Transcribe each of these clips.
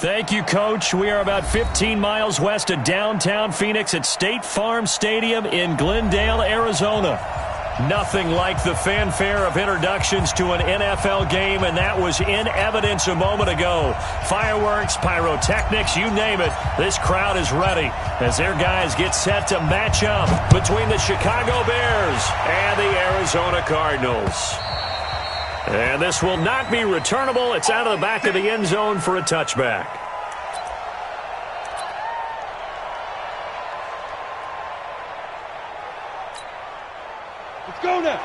Thank you, Coach. We are about 15 miles west of downtown Phoenix at State Farm Stadium in Glendale, Arizona. Nothing like the fanfare of introductions to an NFL game, and that was in evidence a moment ago. Fireworks, pyrotechnics, you name it. This crowd is ready as their guys get set to match up between the Chicago Bears and the Arizona Cardinals. And this will not be returnable. It's out of the back of the end zone for a touchback. Let's go now.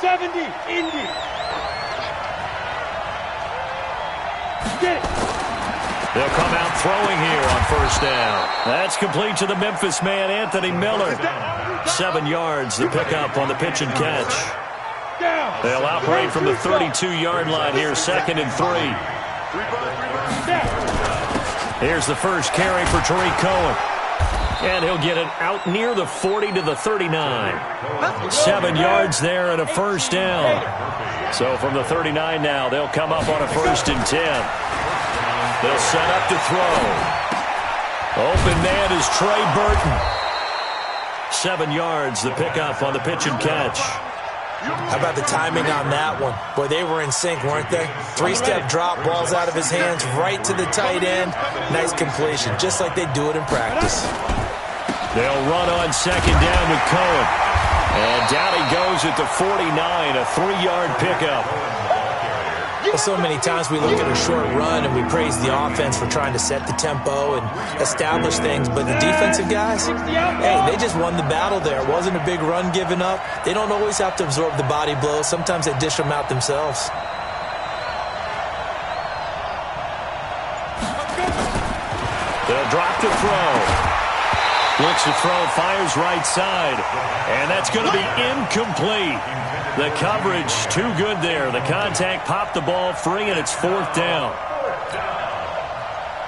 70, Indy. Get it. They'll come out throwing here on first down. That's complete to the Memphis man, Anthony Miller. 7 yards, the pickup on the pitch and catch. They'll operate from the 32-yard line here, 2nd and 3. Here's the first carry for Tariq Cohen. And he'll get it out near the 40 to the 39. 7 yards there and a first down. So from the 39 now, they'll come up on a 1st and 10. They'll set up to throw. Open man is Trey Burton. 7 yards, the pickup on the pitch and catch. How about the timing on that one? Boy, they were in sync, weren't they? 3-step drop, balls out of his hands, right to the tight end. Nice completion, just like they do it in practice. They'll run on 2nd down with Cohen. And down he goes at the 49, a 3-yard pickup. Well, so many times we look at a short run and we praise the offense for trying to set the tempo and establish things, but the defensive guys, hey, they just won the battle there. It wasn't a big run given up. They don't always have to absorb the body blows. Sometimes they dish them out themselves. They'll drop to throw. Looks to throw, fires right side. And that's going to be incomplete. The coverage too good there. The contact popped the ball free, and it's 4th down.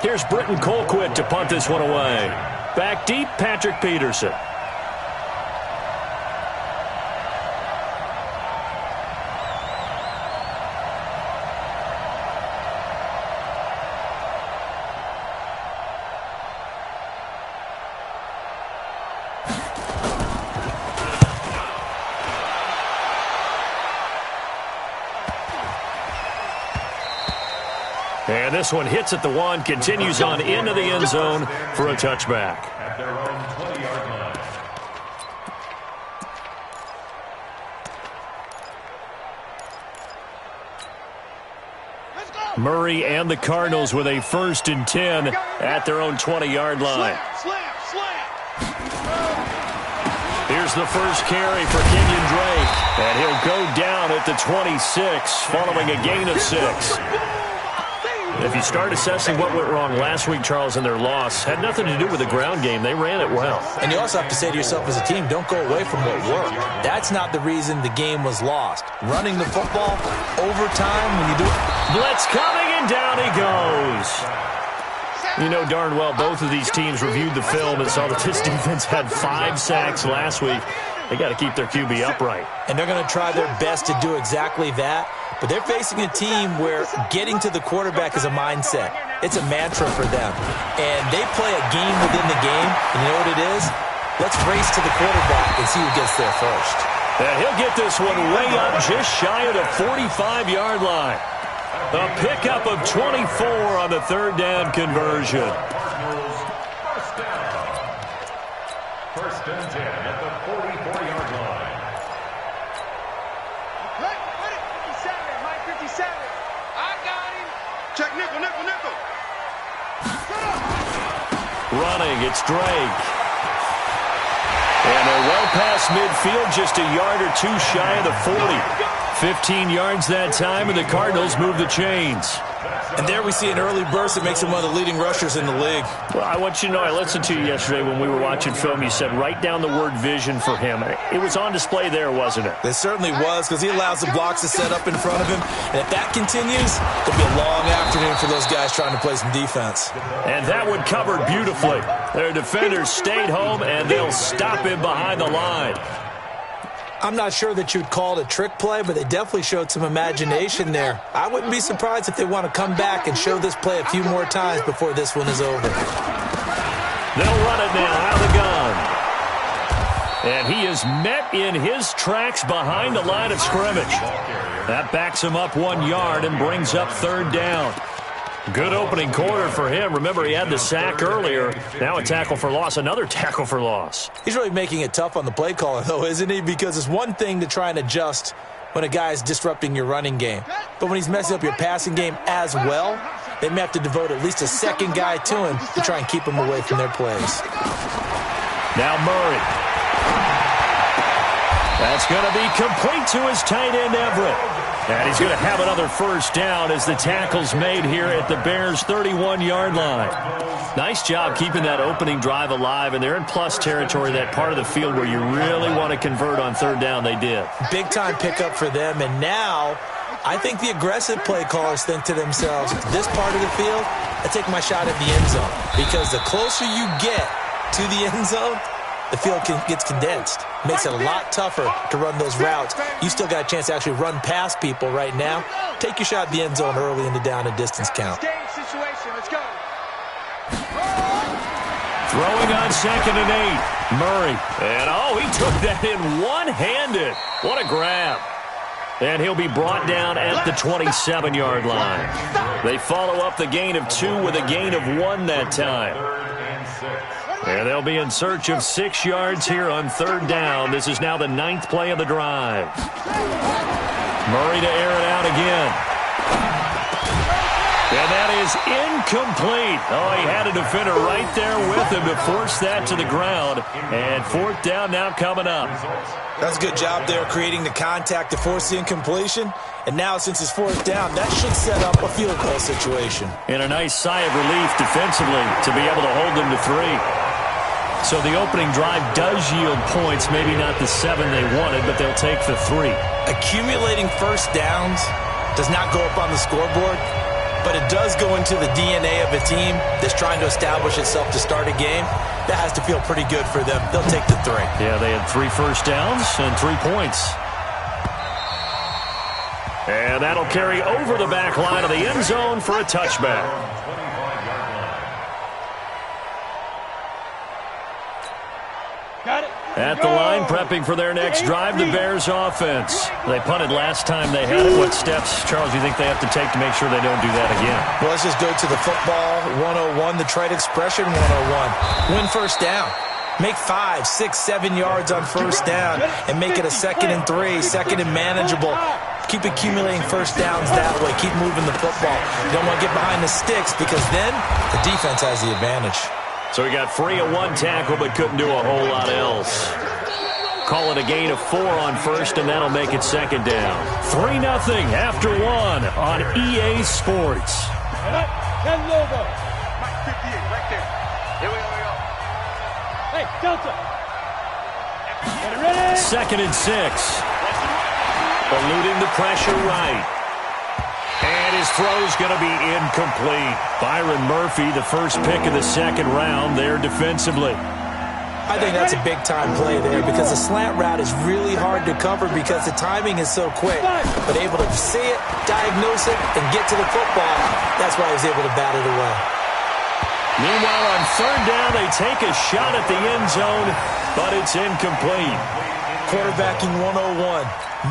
Here's Britton Colquitt to punt this one away. Back deep, Patrick Peterson. And this one hits at the 1, continues on into the end zone for a touchback. Murray and the Cardinals with a 1st and 10 at their own 20-yard line. Here's the first carry for Kenyon Drake. And he'll go down at the 26 following a gain of 6. If you start assessing what went wrong last week, Charles, in their loss, had nothing to do with the ground game. They ran it well. And you also have to say to yourself as a team, don't go away from what worked. That's not the reason the game was lost. Running the football, overtime, when you do it. Blitz coming, and down he goes. You know darn well both of these teams reviewed the film and saw that this defense had 5 sacks last week. They got to keep their QB upright. And they're going to try their best to do exactly that. But they're facing a team where getting to the quarterback is a mindset. It's a mantra for them. And they play a game within the game. And you know what it is? Let's race to the quarterback and see who gets there first. And he'll get this one way up just shy of the 45-yard line. A pickup of 24 on the 3rd down conversion. First and 10 at the 44-yard line. Ready? 57, Mike 57. I got him. Check nickel. Running, it's Drake. And they're well past midfield, just a yard or 2 shy of the 40. 15 yards that time, and the Cardinals move the chains. And there we see an early burst that makes him one of the leading rushers in the league. Well, I want you to know, I listened to you yesterday when we were watching film. You said write down the word vision for him. It was on display there, wasn't it? It certainly was, because he allows the blocks to set up in front of him. And if that continues, it'll be a long afternoon for those guys trying to play some defense. And that one covered beautifully. Their defenders stayed home, and they'll stop him behind the line. I'm not sure that you'd call it a trick play, but they definitely showed some imagination there. I wouldn't be surprised if they want to come back and show this play a few more times before this one is over. They'll run it now out of the gun. And he is met in his tracks behind the line of scrimmage. That backs him up 1 yard and brings up third down. Good opening quarter for him. Remember, he had the sack earlier. Now a tackle for loss, another tackle for loss. He's really making it tough on the play caller, though, isn't he? Because it's one thing to try and adjust when a guy's disrupting your running game. But when he's messing up your passing game as well, they may have to devote at least a second guy to him to try and keep him away from their plays. Now Murray. That's going to be complete to his tight end, Everett. And he's going to have another first down as the tackle's made here at the Bears' 31-yard line. Nice job keeping that opening drive alive, and they're in plus territory, that part of the field where you really want to convert on third down. They did. Big-time pickup for them, and now I think the aggressive play callers think to themselves, this part of the field, I take my shot at the end zone, because the closer you get to the end zone, the field gets condensed. Makes it a lot tougher to run those routes. You still got a chance to actually run past people right now. Take your shot at the end zone early in the down and distance count. Let's go. Throwing on 2nd and 8. Murray. And, he took that in one-handed. What a grab. And he'll be brought down at the 27-yard line. They follow up the gain of 2 with a gain of 1 that time. And they'll be in search of 6 yards here on third down. This is now the 9th play of the drive. Murray to air it out again. And that is incomplete. He had a defender right there with him to force that to the ground. And fourth down now coming up. That's a good job there creating the contact to force the incompletion. And now since it's fourth down, that should set up a field goal situation. And a nice sigh of relief defensively to be able to hold them to 3. So the opening drive does yield points, maybe not the 7 they wanted, but they'll take the 3. Accumulating first downs does not go up on the scoreboard, but it does go into the DNA of a team that's trying to establish itself to start a game. That has to feel pretty good for them. They'll take the 3. Yeah, they had 3 first downs and 3 points. And that'll carry over the back line of the end zone for a touchback. Got it. At the line, prepping for their next drive, the Bears offense. They punted last time they had it. What steps, Charles, do you think they have to take to make sure they don't do that again? Well, let's just go to the football 101, the trade expression 101. Win first down. Make 5, 6, 7 yards on first down and make it a 2nd and 3, 2nd and manageable. Keep accumulating first downs that way. Keep moving the football. You don't want to get behind the sticks because then the defense has the advantage. So he got free of 1 tackle but couldn't do a whole lot else. Call it a gain of 4 on first, and that'll make it 2nd down. 3-0 after 1 on EA Sports. Logo. Mike 58 right there. Here we go. Hey, Delta. Get it ready. 2nd and 6. Eluding the pressure right. And his throw's going to be incomplete. Byron Murphy, the first pick of the 2nd round there defensively. I think that's a big-time play there because the slant route is really hard to cover because the timing is so quick. But able to see it, diagnose it, and get to the football, that's why he was able to bat it away. Meanwhile, on third down, they take a shot at the end zone, but it's incomplete. Quarterbacking 101.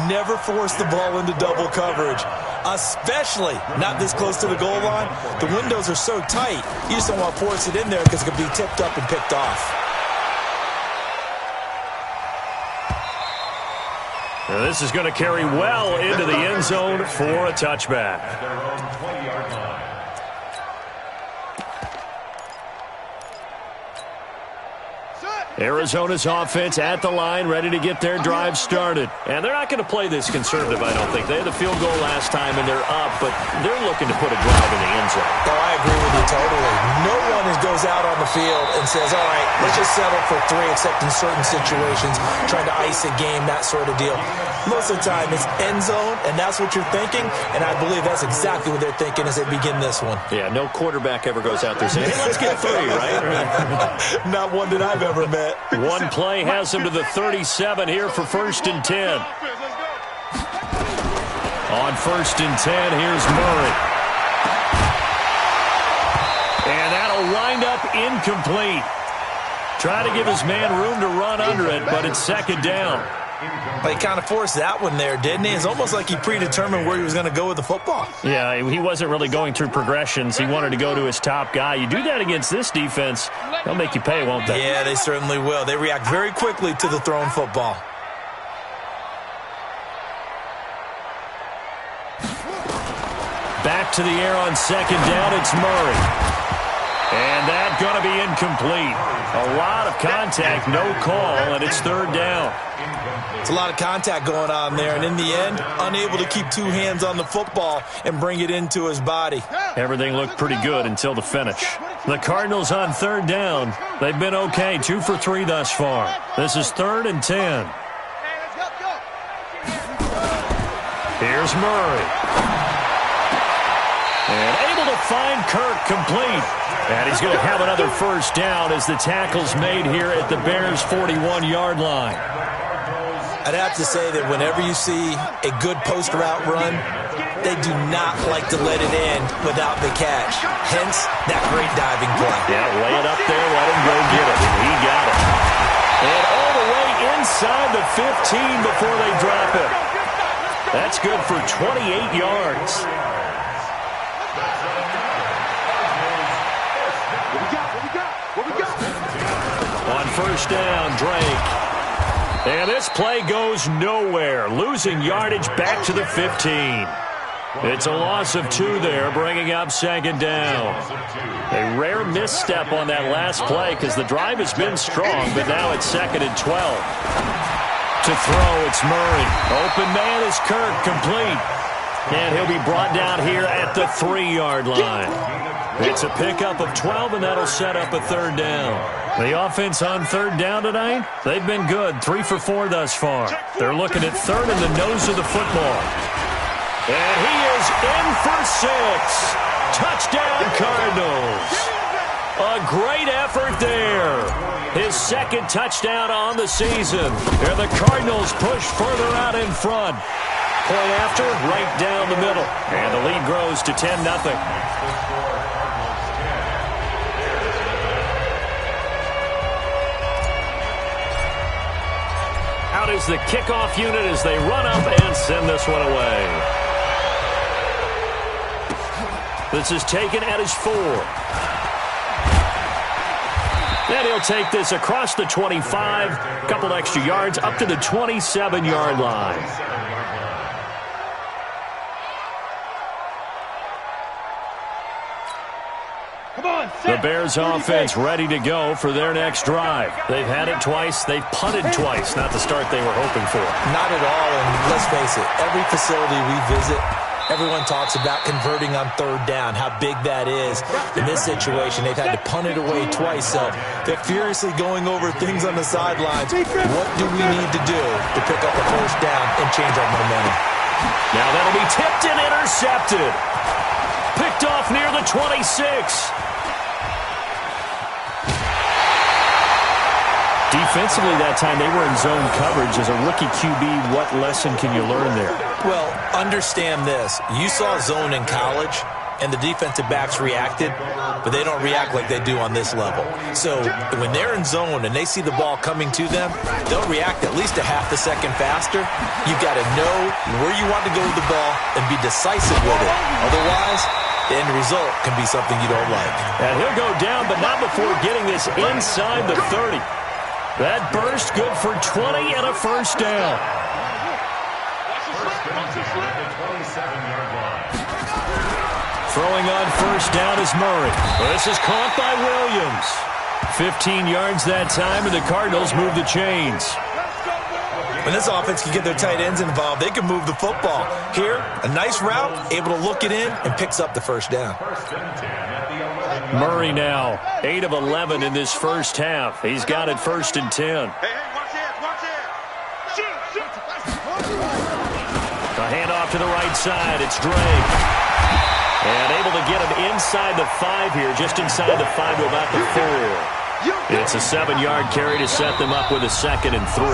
Never force the ball into double coverage, especially not this close to the goal line. The windows are so tight, you just don't want to force it in there because it could be tipped up and picked off. Now this is going to carry well into the end zone for a touchback. Arizona's offense at the line, ready to get their drive started. And they're not going to play this conservative, I don't think. They had the field goal last time, and they're up, but they're looking to put a drive in the end zone. Oh, I agree with you totally. No one goes out on the field and says, all right, let's just settle for 3, except in certain situations, trying to ice a game, that sort of deal. Most of the time, it's end zone, and that's what you're thinking, and I believe that's exactly what they're thinking as they begin this one. Yeah, no quarterback ever goes out there saying, hey, let's get 3, right? Not one that I've ever met. bit. One play has him to the 37 here for 1st and 10. On 1st and 10, here's Murray. And that'll wind up incomplete. Try to give his man room to run under it, but it's 2nd down. He kind of forced that one there, didn't he? It's almost like he predetermined where he was going to go with the football. Yeah, he wasn't really going through progressions. He wanted to go to his top guy. You do that against this defense, they'll make you pay, won't they? Yeah, they certainly will. They react very quickly to the thrown football. Back to the air on 2nd down, it's Murray. And that's going to be incomplete. A lot of contact, no call, and it's 3rd down. It's a lot of contact going on there, and in the end, unable to keep 2 hands on the football and bring it into his body. Everything looked pretty good until the finish. The Cardinals on 3rd down. They've been okay, 2 for 3 thus far. This is 3rd and 10. Here's Murray. And able to find Kirk complete. And he's going to have another 1st down as the tackle's made here at the Bears' 41-yard line. I'd have to say that whenever you see a good post route run, they do not like to let it end without the catch. Hence, that great diving play. Yeah, lay it up there, let him go get it. And he got it. And all the way inside the 15 before they drop it. That's good for 28 yards. On 1st down, Drake. And this play goes nowhere. Losing yardage back to the 15. It's a loss of 2 there, bringing up 2nd down. A rare misstep on that last play because the drive has been strong, but now it's 2nd and 12. To throw, it's Murray. Open man is Kirk, complete. And he'll be brought down here at the 3-yard line. It's a pickup of 12, and that'll set up a 3rd down. The offense on 3rd down tonight, they've been good, 3 for 4 thus far. They're looking at 3rd in the nose of the football. And he is in for 6. Touchdown, Cardinals. A great effort there. His 2nd touchdown on the season. And the Cardinals push further out in front. Point after, right down the middle. And the lead grows to 10-0. Out is the kickoff unit as they run up and send this one away. This is taken at his 4. And he'll take this across the 25, a couple extra yards, up to the 27-yard line. The Bears offense ready to go for their next drive. They've had it twice. They've punted twice. Not the start they were hoping for. Not at all, and let's face it, every facility we visit, everyone talks about converting on 3rd down, how big that is. In this situation, they've had to punt it away twice, so they're furiously going over things on the sidelines. What do we need to do to pick up a 1st down and change our momentum? Now that'll be tipped and intercepted. Picked off near the 26. Defensively that time, they were in zone coverage. As a rookie QB, what lesson can you learn there? Well, understand this. You saw zone in college, and the defensive backs reacted, but they don't react like they do on this level. So when they're in zone and they see the ball coming to them, they'll react at least a half a second faster. You've got to know where you want to go with the ball and be decisive with it. Otherwise, the end result can be something you don't like. And he'll go down, but not before getting this inside the 30. That burst good for 20 and a 1st down. Throwing on 1st down is Murray. This is caught by Williams. 15 yards that time, and the Cardinals move the chains. When this offense can get their tight ends involved, they can move the football. Here, a nice route, able to look it in, and picks up the 1st down. Murray now, 8 of 11 in this 1st half. He's got it 1st and 10. A handoff to the right side. It's Drake. And able to get him inside the 5 here, just inside the 5 to about the 4. It's a 7-yard carry to set them up with a 2nd and 3.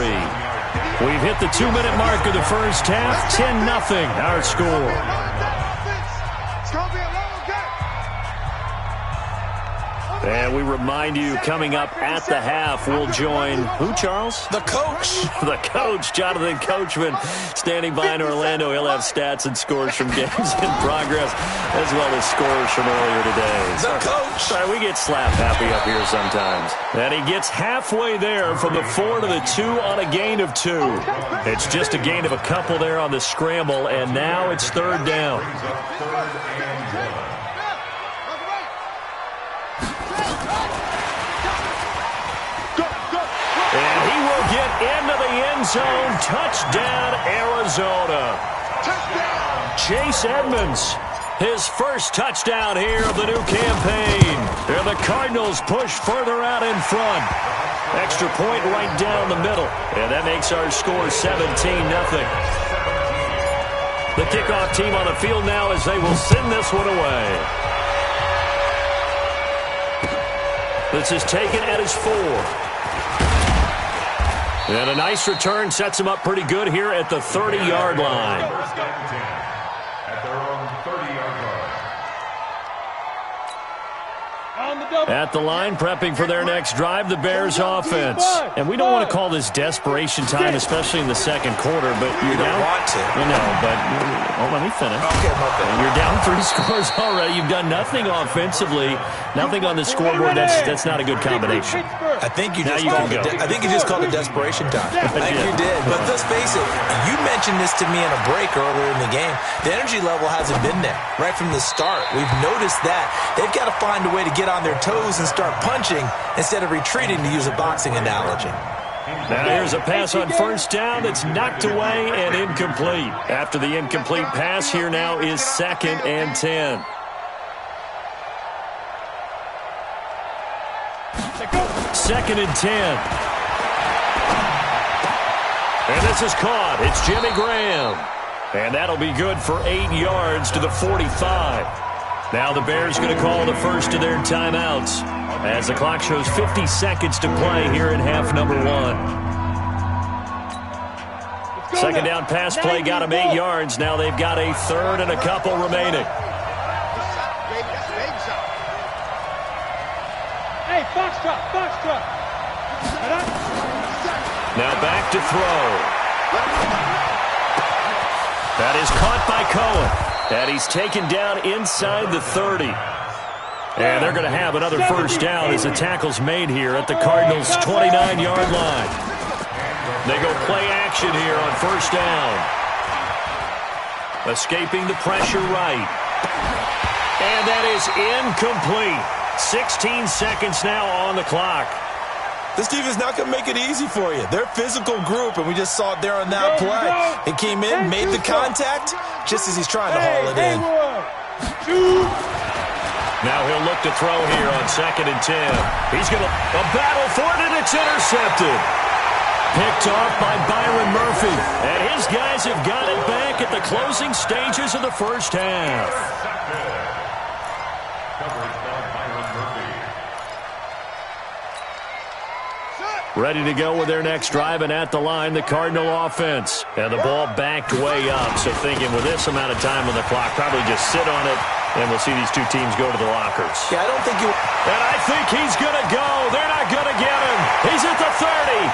We've hit the 2-minute mark of the first half. 10-0 our score. And we remind you, coming up at the half, we'll join who, Charles? The coach. The coach, Jonathan Coachman, standing by in Orlando. He'll have stats and scores from games in progress, as well as scores from earlier today. The coach. Sorry, we get slap happy up here sometimes. And he gets halfway there from the 4 to the 2 on a gain of 2. It's just a gain of a couple there on the scramble, and now it's 3rd down. And he will get into the end zone. Touchdown, Arizona. Chase Edmonds, his first touchdown here of the new campaign. And the Cardinals push further out in front. Extra point right down the middle. And that makes our score 17-0. The kickoff team on the field now as they will send this one away. This is taken at his 4. And a nice return sets him up pretty good here at the 30-yard line. At their own 30-yard line. At the line, prepping for their next drive, the Bears offense. And we don't want to call this desperation time, especially in the second quarter, but you're down. You don't want to. No, but let me finish. Okay, my bad. You're down 3 scores already. You've done nothing offensively, nothing on the scoreboard. That's not a good combination. I think you just called it desperation time. I think you did. But let's face it, you mentioned this to me in a break earlier in the game. The energy level hasn't been there right from the start. We've noticed that. They've got to find a way to get on their toes and start punching instead of retreating, to use a boxing analogy. Now here's a pass on 1st down that's knocked away and incomplete. After the incomplete pass, here now is 2nd and 10. Second and 10. And this is caught. It's Jimmy Graham. And that'll be good for 8 yards to the 45. Now the Bears going to call the first of their timeouts as the clock shows 50 seconds to play here in half number 1. Second down pass play got them 8 yards. Now they've got a 3rd and a couple remaining. Hey, foxtrot. Now back to throw. That is caught by Cohen. And he's taken down inside the 30. And they're going to have another first down as the tackle's made here at the Cardinals' 29-yard line. They go play action here on 1st down. Escaping the pressure right. And that is incomplete. 16 seconds now on the clock. This team is not going to make it easy for you. They're a physical group, and we just saw it there on that play. It came in, made the contact, just as he's trying to haul it in. Now he'll look to throw here on 2nd and 10. He's going to a battle for it, and it's intercepted. Picked off by Byron Murphy. And his guys have got it back at the closing stages of the first half. Ready to go with their next drive, and at the line, the Cardinal offense. And the ball backed way up, so thinking with this amount of time on the clock, probably just sit on it, and we'll see these two teams go to the lockers. Yeah, I don't think you... And I think he's going to go. They're not going to get him. He's at the 30,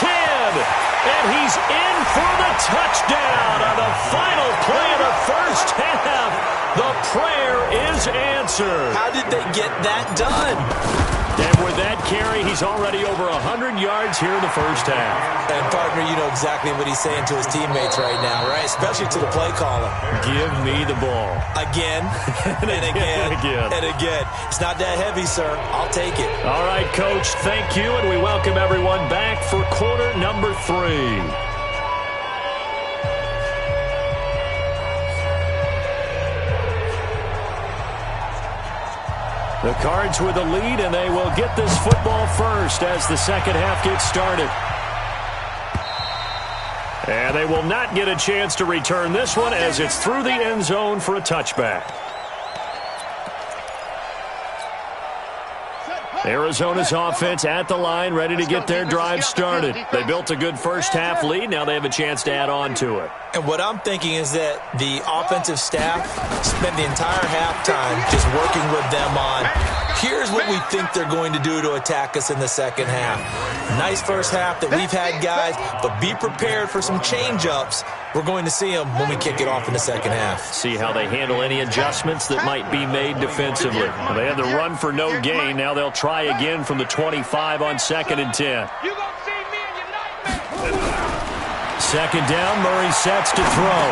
10, and he's in for the touchdown on the final play of the first half. The prayer is answered. How did they get that done? And with that carry, he's already over 100 yards here in the first half. And, partner, you know exactly what he's saying to his teammates right now, right? Especially to the play caller. Give me the ball. Again, and again, and again. It's not that heavy, sir. I'll take it. All right, Coach, thank you, and we welcome everyone back for quarter number 3. The Cards with the lead, and they will get this football first as the second half gets started. And they will not get a chance to return this one as it's through the end zone for a touchback. Arizona's offense at the line, ready to get their drive started. They built a good first-half lead. Now they have a chance to add on to it. And what I'm thinking is that the offensive staff spent the entire halftime just working with them on, here's what we think they're going to do to attack us in the second half. Nice first half that we've had, guys, but be prepared for some change-ups. We're going to see them when we kick it off in the second half. See how they handle any adjustments that might be made defensively. Well, they had the run for no gain. Now they'll try again from the 25 on 2nd and 10. Second down, Murray sets to throw.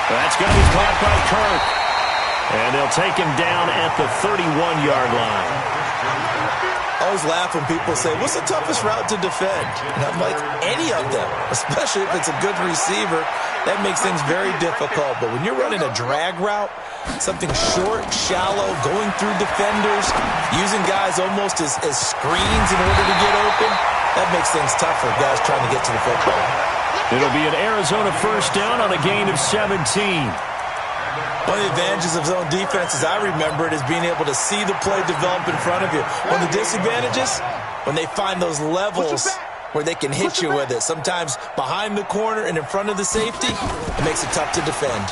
That's going to be caught by Kirk. And they'll take him down at the 31-yard line. I always laugh when people say, what's the toughest route to defend? And I'm like, any of them, especially if it's a good receiver. That makes things very difficult. But when you're running a drag route, something short, shallow, going through defenders, using guys almost as screens in order to get open, that makes things tough for guys trying to get to the football. It'll be an Arizona first down on a gain of 17. One of the advantages of zone defense, as I remember it, is being able to see the play develop in front of you. One of the disadvantages, when they find those levels where they can hit you with it, sometimes behind the corner and in front of the safety, it makes it tough to defend.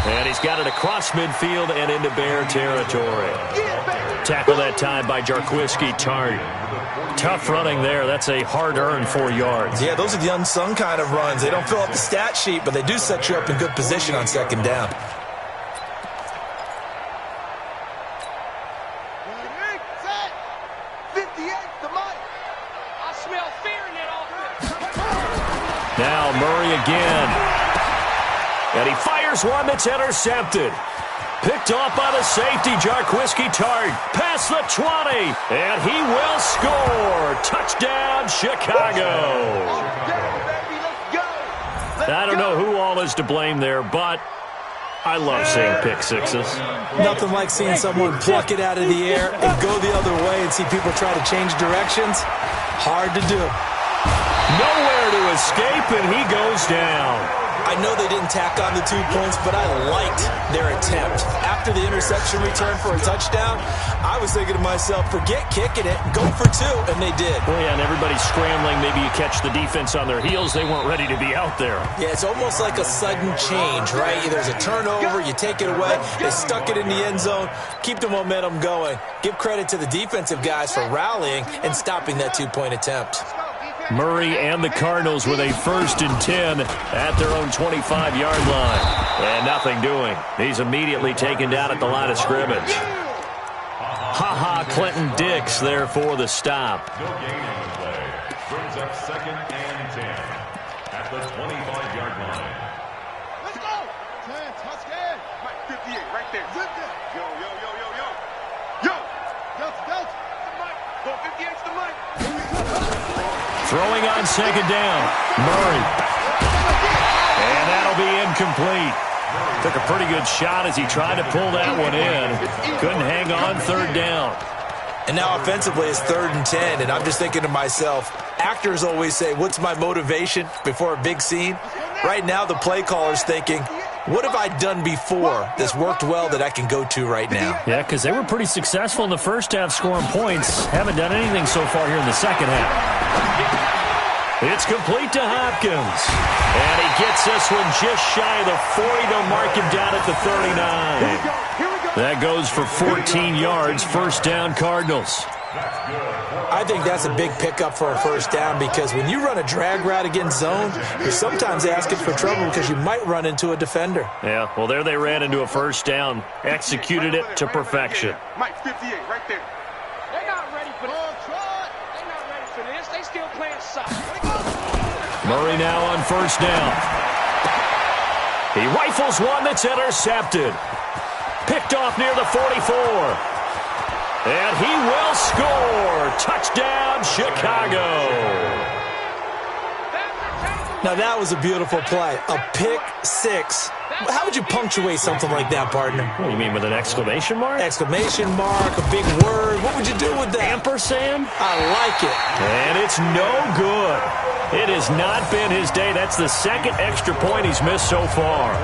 And he's got it across midfield and into Bear territory. Tackle that time by Jarquiski Tart. Tough running there. That's a hard-earned 4 yards. Yeah, those are the unsung kind of runs. They don't fill up the stat sheet, but they do set you up in good position on second down. Now Murray again. And he fires one that's intercepted. Picked off by the safety, Jarquiski Tart. Past the 20, and he will score. Touchdown, Chicago. I don't know who all is to blame there, but I love seeing pick sixes. Nothing like seeing someone pluck it out of the air and go the other way and see people try to change directions. Hard to do. Nowhere to escape, and he goes down. I know they didn't tack on the 2 points, but I liked their attempt. After the interception return for a touchdown, I was thinking to myself, forget kicking it, go for 2, and they did. Well, yeah, and everybody's scrambling. Maybe you catch the defense on their heels. They weren't ready to be out there. Yeah, it's almost like a sudden change, right? There's a turnover, you take it away, they stuck it in the end zone, keep the momentum going. Give credit to the defensive guys for rallying and stopping that 2-point attempt. Murray and the Cardinals with a 1st and 10 at their own 25-yard line. And nothing doing. He's immediately taken down at the line of scrimmage. Clinton Dix there for the stop. No gain on the play. Brings up 2nd and 10 at the 25-yard line. Let's go. 10, touchdown. Mike 58 right there. Yo, yo, yo, yo, yo. Yo. Delta, Delta. Go 58's the Mike. Throwing on 2nd down. Murray. And that'll be incomplete. Took a pretty good shot as he tried to pull that one in. Couldn't hang on 3rd down. And now offensively it's 3rd and 10, and I'm just thinking to myself, actors always say, what's my motivation before a big scene? Right now the play caller's thinking, what have I done before that's worked well that I can go to right now? Yeah, because they were pretty successful in the first half scoring points. Haven't done anything so far here in the second half. It's complete to Hopkins. And he gets this one just shy of the 40 to mark him down at the 39. That goes for 14 yards. First down, Cardinals. I think that's a big pickup for a first down because when you run a drag route against zone, you're sometimes asking for trouble because you might run into a defender. Yeah, well, there they ran into a first down. Executed it to perfection. Mike 58 right there. They're not ready for this. They're not ready for this. They still playing soft. Murray now on first down. He rifles one that's intercepted. Picked off near the 44. And he will score. Touchdown, Chicago. Now that was a beautiful play. A pick six. How would you punctuate something like that, partner? What do you mean, with an exclamation mark? Exclamation mark, a big word. What would you do with that? Ampersand? I like it. And it's no good. It has not been his day. That's the 2nd extra point he's missed so far.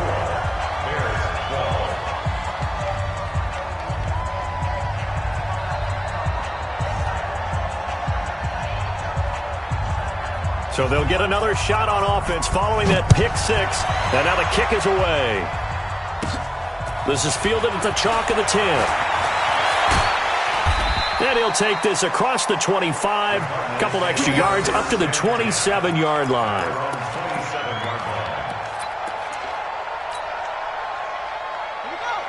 So they'll get another shot on offense following that pick six. And now the kick is away. This is fielded at the chalk of the 10. And he'll take this across the 25. Couple extra yards up to the 27-yard line.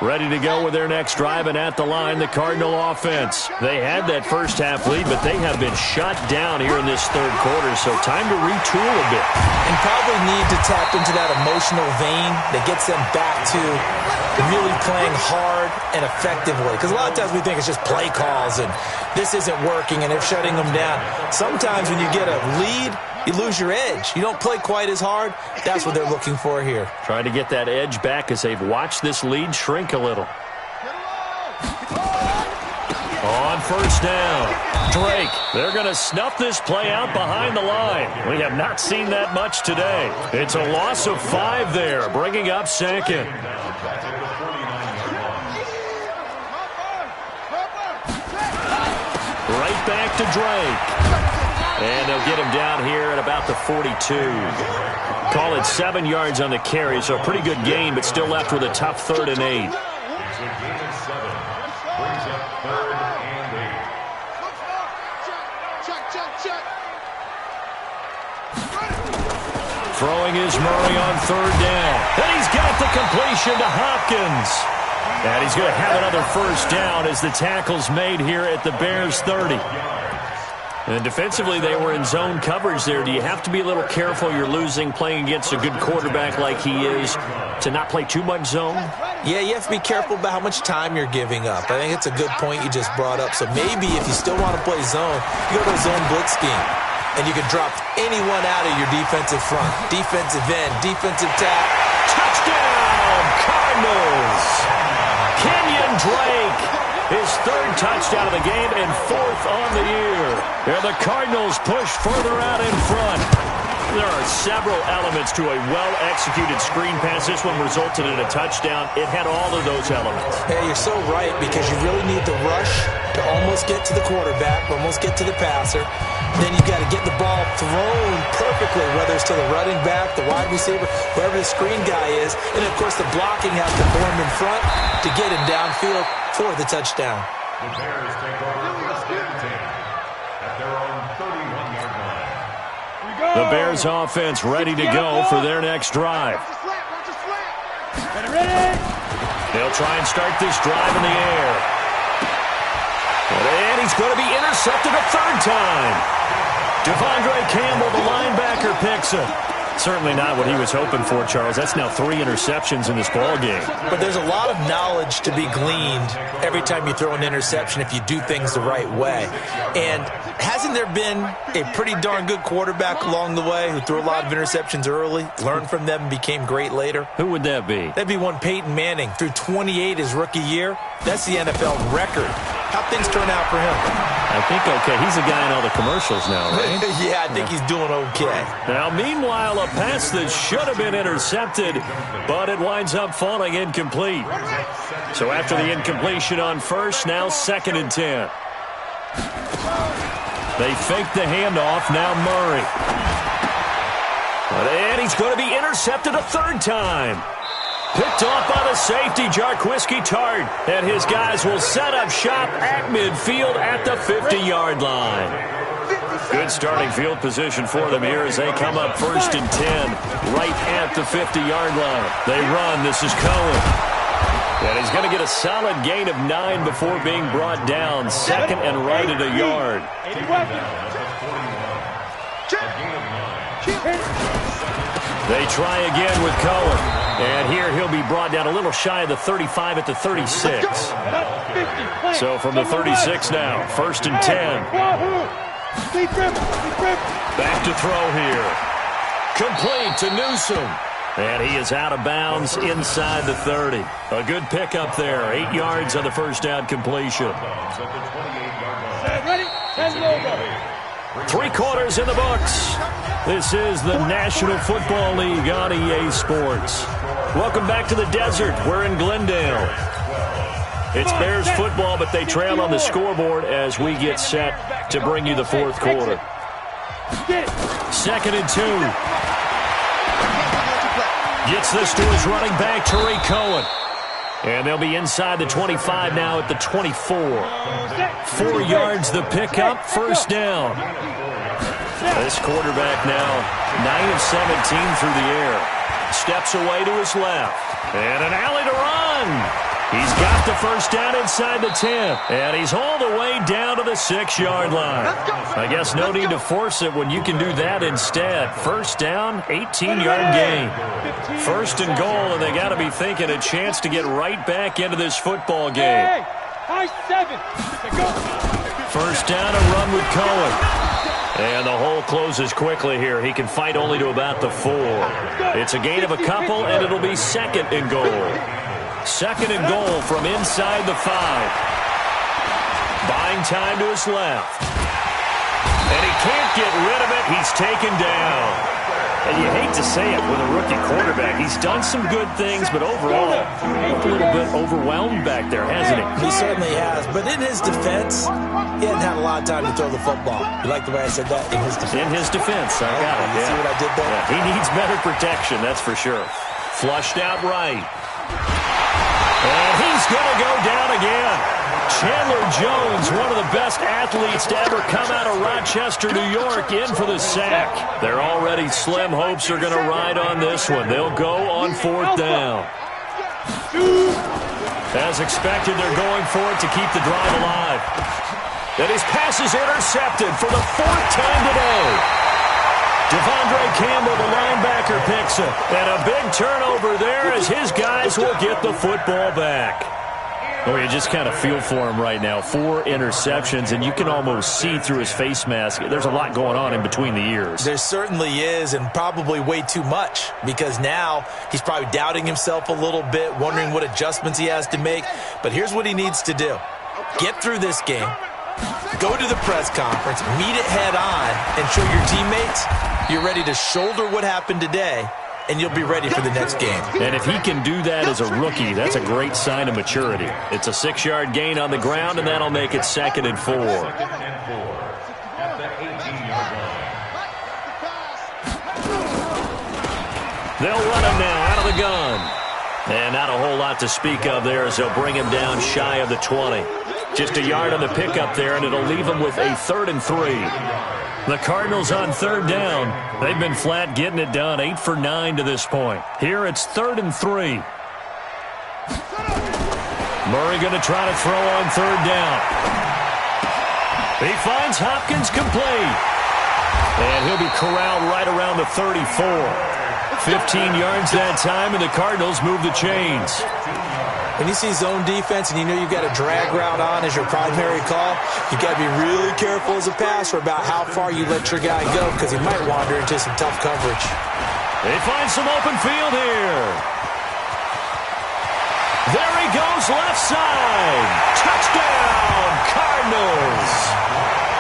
Ready to go with their next drive, and at the line, the Cardinal offense. They had that first half lead, but they have been shut down here in this third quarter, so time to retool a bit. And probably need to tap into that emotional vein that gets them back to really playing hard and effectively. Because a lot of times we think it's just play calls, and this isn't working, and they're shutting them down. Sometimes when you get a lead, you lose your edge. You don't play quite as hard. That's what they're looking for here. Trying to get that edge back as they've watched this lead shrink a little. On first down, Drake. They're going to snuff this play out behind the line. We have not seen that much today. It's a loss of 5 there, bringing up second. Right back to Drake. And they'll get him down here at about the 42. Call it 7 yards on the carry, so a pretty good gain, but still left with a tough 3rd and 8. It's a gain of 7. Brings up 3rd and 8. Throwing is Murray on 3rd down. And he's got the completion to Hopkins. And he's going to have another first down as the tackle's made here at the Bears' 30. And defensively, they were in zone coverage there. Do you have to be a little careful? You're losing playing against a good quarterback like he is to not play too much zone? Yeah, you have to be careful about how much time you're giving up. I think it's a good point you just brought up. So maybe if you still want to play zone, you go to a zone blitz scheme. And you can drop anyone out of your defensive front. Defensive end, defensive tap. Touchdown, Cardinals! Kenyon Drake. His 3rd touchdown of the game and 4th on the year. And the Cardinals push further out in front. There are several elements to a well-executed screen pass. This one resulted in a touchdown. It had all of those elements. Yeah, you're so right, because you really need to rush to almost get to the quarterback, almost get to the passer. Then you've got to get the ball thrown perfectly, whether it's to the running back, the wide receiver, whoever the screen guy is. And, of course, the blocking has to form in front to get him downfield for the touchdown. The Bears take over 1st and 10 at their own 31-yard line. The Bears offense ready to go for their next drive. They'll try and start this drive in the air. And he's going to be intercepted a 3rd time. Devondre Campbell, the linebacker, picks him. Certainly not what he was hoping for, Charles. That's now 3 interceptions in this ball game. But there's a lot of knowledge to be gleaned every time you throw an interception if you do things the right way. And hasn't there been a pretty darn good quarterback along the way who threw a lot of interceptions early, learned from them, and became great later? Who would that be? That'd be one Peyton Manning. Threw 28 his rookie year. That's the NFL record. How'd things turn out for him? I think okay. He's a guy in all the commercials now, right? Yeah, I think he's doing okay. Now, meanwhile, a pass that should have been intercepted, but it winds up falling incomplete. So after the incompletion on first, now 2nd and 10. They fake the handoff, now Murray. And he's going to be intercepted a 3rd time. Picked off by the safety, Jarquiski Tart. And his guys will set up shop at midfield at the 50-yard line. Good starting field position for them here as they come up 1st and 10, right at the 50-yard line. They run. This is Cohen. And he's going to get a solid gain of 9 before being brought down. 2nd and right at a yard. They try again with Cohen. And here he'll be brought down a little shy of the 35 at the 36. So from the 36 now, 1st and 10. Back to throw here. Complete to Newsom. And he is out of bounds inside the 30. A good pickup there. 8 yards on the first down completion. 3 quarters in the books. This is the National Football League on EA Sports. Welcome back to the desert. We're in Glendale. It's Bears football, but they trail on the scoreboard as we get set to bring you the 4th quarter. 2nd and 2. Gets this to his running back, Tariq Cohen. And they'll be inside the 25 now at the 24. 4 yards the pickup, first down. This quarterback now 9 of 17 through the air. Steps away to his left. And an alley to run. He's got the first down inside the 10. And he's all the way down to the 6-yard line. I guess no need to force it when you can do that instead. First down, 18-yard gain. 1st and goal, and they got to be thinking a chance to get right back into this football game. First down, a run with Cohen. And the hole closes quickly here. He can fight only to about the 4. It's a gain of a couple, and it'll be 2nd and goal. 2nd and goal from inside the 5. Buying time to his left. And he can't get rid of it. He's taken down. And you hate to say it with a rookie quarterback. He's done some good things, but overall, a little bit overwhelmed back there, hasn't he? He certainly has. But in his defense, he hasn't had a lot of time to throw the football. You like the way I said that? In his defense. In his defense. I got it. You see what I did there? Yeah, he needs better protection, that's for sure. Flushed out right. And he's going to go down again. Chandler Jones, one of the best athletes to ever come out of Rochester, New York, in for the sack. Their already slim hopes are going to ride on this one. They'll go on 4th down. As expected, they're going for it to keep the drive alive. And his pass is intercepted for the 4th time today. Devondre Campbell, the linebacker, picks it. And a big turnover there as his guys will get the football back. Oh, you just kind of feel for him right now. 4 interceptions, and you can almost see through his face mask. There's a lot going on in between the ears. There certainly is, and probably way too much, because now he's probably doubting himself a little bit, wondering what adjustments he has to make. But here's what he needs to do. Get through this game, go to the press conference, meet it head on, and show your teammates you're ready to shoulder what happened today, and you'll be ready for the next game. And if he can do that as a rookie, that's a great sign of maturity. It's a 6-yard gain on the ground, and that'll make it 2nd and 4. They'll run him now out of the gun. And not a whole lot to speak of there as they'll bring him down shy of the 20. Just a yard on the pickup there, and it'll leave him with a 3rd and 3. The Cardinals on 3rd down. They've been flat getting it done, 8 for 9 to this point. Here it's 3rd and 3. Murray going to try to throw on 3rd down. He finds Hopkins complete. And he'll be corralled right around the 34. 15 yards that time, and the Cardinals move the chains. When you see zone defense and you know you've got a drag route on as your primary call, you've got to be really careful as a passer about how far you let your guy go, because he might wander into some tough coverage. They find some open field here. There he goes, left side. Touchdown, Cardinals.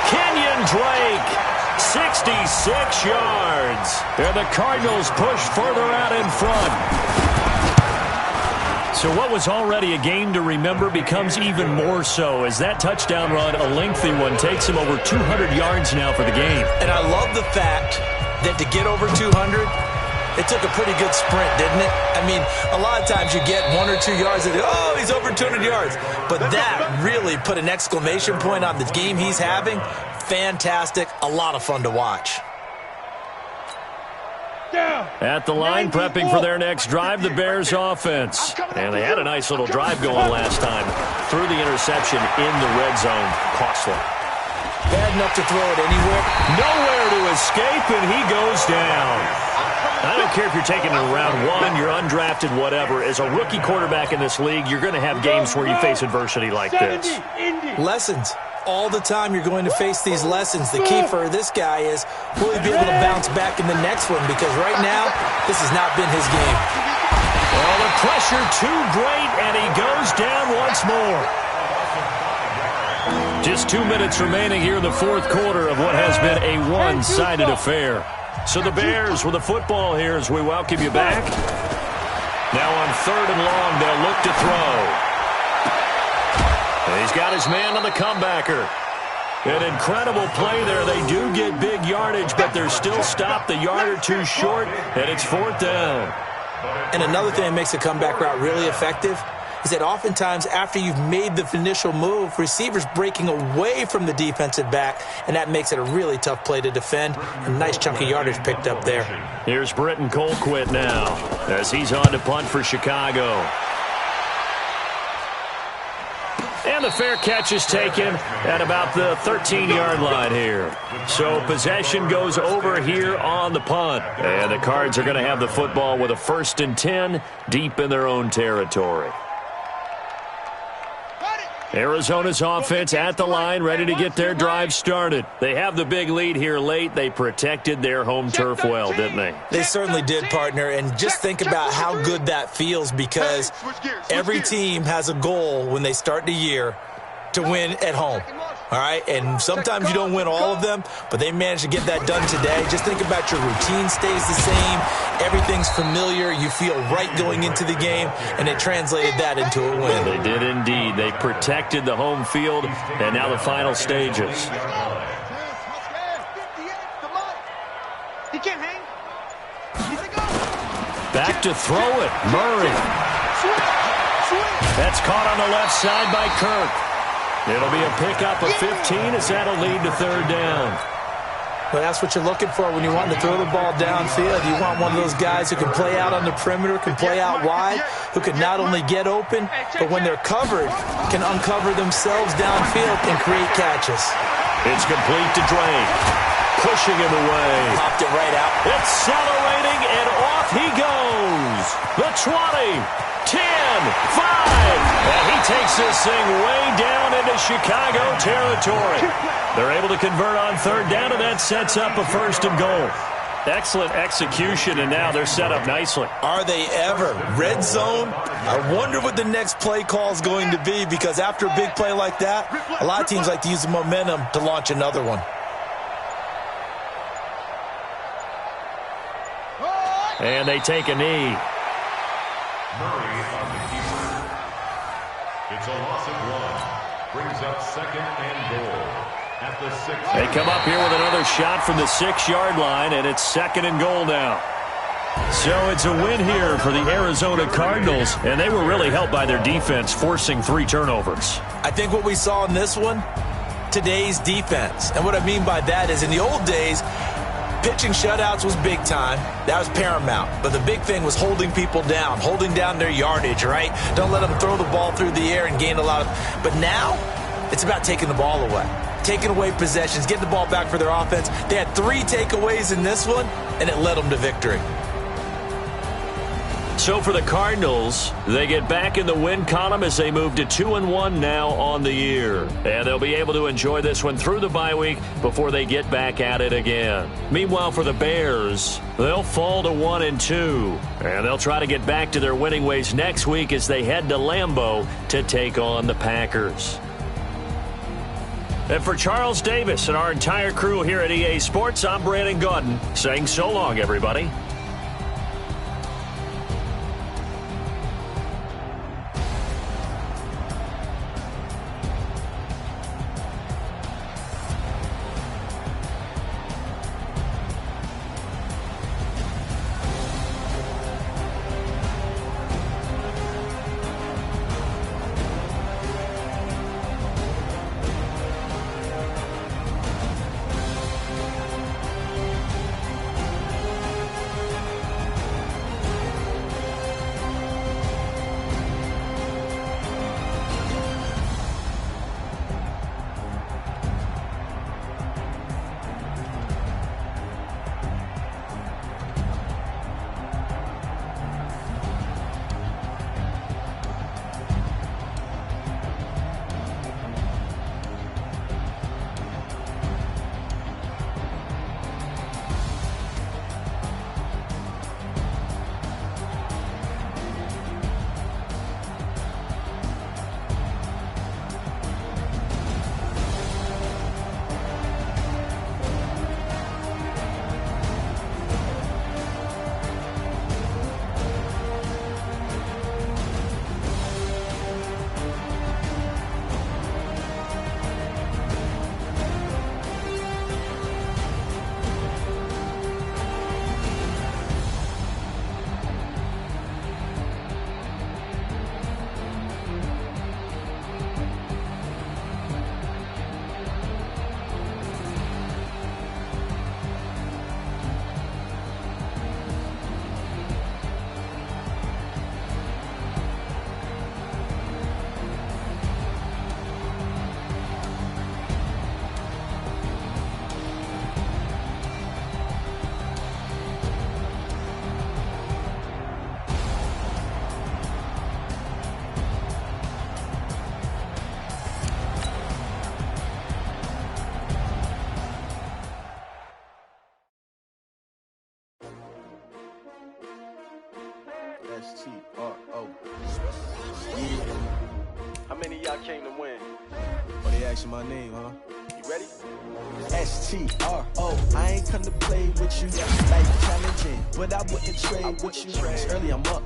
Kenyon Drake, 66 yards. And the Cardinals push further out in front. So what was already a game to remember becomes even more so as that touchdown run, a lengthy one, takes him over 200 yards now for the game. And I love the fact that to get over 200, it took a pretty good sprint, didn't it? I mean, a lot of times you get 1 or 2 yards and, oh, he's over 200 yards. But that really put an exclamation point on the game he's having. Fantastic. A lot of fun to watch. At the line, prepping for their next drive, the Bears offense. And they had a nice little drive going last time. Threw the interception in the red zone. Costly. Bad enough to throw it anywhere. Nowhere to escape, and he goes down. I don't care if you're taking it in round 1, you're undrafted, whatever. As a rookie quarterback in this league, you're going to have games where you face adversity like this. Lessons. All the time you're going to face these lessons. The key for this guy is, will he be able to bounce back in the next one? Because right now, this has not been his game. Well, the pressure too great, and he goes down once more. Just 2 minutes remaining here in the 4th quarter of what has been a one-sided affair. So the Bears with the football here as we welcome you back. Now on 3rd and long, they'll look to throw. And he's got his man on the comebacker. An incredible play there. They do get big yardage, but they're still stopped the yard or two short, and it's 4th down. And another thing that makes a comeback route really effective is that oftentimes after you've made the initial move, receivers breaking away from the defensive back, and that makes it a really tough play to defend. A nice chunk of yardage picked up there. Here's Britton Colquitt now as he's on to punt for Chicago. And the fair catch is taken at about the 13-yard line here. So possession goes over here on the punt. And the Cards are going to have the football with a 1st and 10 deep in their own territory. Arizona's offense at the line, ready to get their drive started. They have the big lead here late. They protected their home turf well, didn't they? They certainly did, partner. And just think about how good that feels, because every team has a goal when they start the year to win at home. All right, and sometimes you don't win all of them, but they managed to get that done today. Just think about your routine stays the same. Everything's familiar. You feel right going into the game, and they translated that into a win. They did indeed. They protected the home field, and now the final stages. Back to throw it. Murray. That's caught on the left side by Kirk. It'll be a pickup of 15 as that'll lead to 3rd down. Well, that's what you're looking for when you want to throw the ball downfield. You want one of those guys who can play out on the perimeter, can play out wide, who can not only get open, but when they're covered, can uncover themselves downfield and create catches. It's complete to Drake. Pushing him away. Popped it right out. Accelerating, and off he goes. The 20, 10, 5. And he takes this thing way down into Chicago territory. They're able to convert on 3rd down, and that sets up a 1st and goal. Excellent execution, and now they're set up nicely. Are they ever? Red zone? I wonder what the next play call is going to be, because after a big play like that, a lot of teams like to use the momentum to launch another one. And they take a knee. Murray on the keeper. It's a loss of 1. Brings up 2nd and goal at the 6. They come up here with another shot from the 6-yard line, and it's 2nd and goal now. So it's a win here for the Arizona Cardinals, and they were really helped by their defense, forcing 3 turnovers. I think what we saw in this one, today's defense. And what I mean by that is in the old days, pitching shutouts was big time. That was paramount. But the big thing was holding people down, holding down their yardage, right? Don't let them throw the ball through the air and gain a lot of... But now, it's about taking the ball away. Taking away possessions, getting the ball back for their offense. They had 3 takeaways in this one, and it led them to victory. So for the Cardinals, they get back in the win column as they move to 2-1 now on the year. And they'll be able to enjoy this one through the bye week before they get back at it again. Meanwhile, for the Bears, they'll fall to 1-2. And they'll try to get back to their winning ways next week as they head to Lambeau to take on the Packers. And for Charles Davis and our entire crew here at EA Sports, I'm Brandon Gaudin saying so long, everybody. S-T-R-O. Yeah. How many of y'all came to win? Oh, they asking my name, huh? You ready? S-T-R-O. I ain't come to play with you. Life challenging, but I wouldn't trade with you. It's early, I'm up.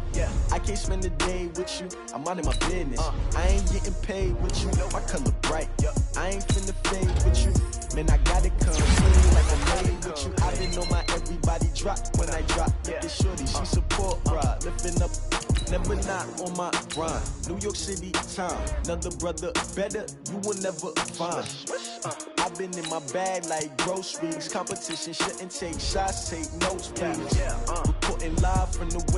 I can't spend the day with you. I'm minding my business. I ain't getting paid with you. My color bright. I ain't finna fade with you. Man, I gotta come clean like I'm made with you. I been on my everybody drop when I drop. Look at shorty, she support ride. Lifting up, never not on my grind. New York City time, another brother better, you will never find. I've been in my bag like groceries. Competition shouldn't take shots, take notes, please. Reporting live from the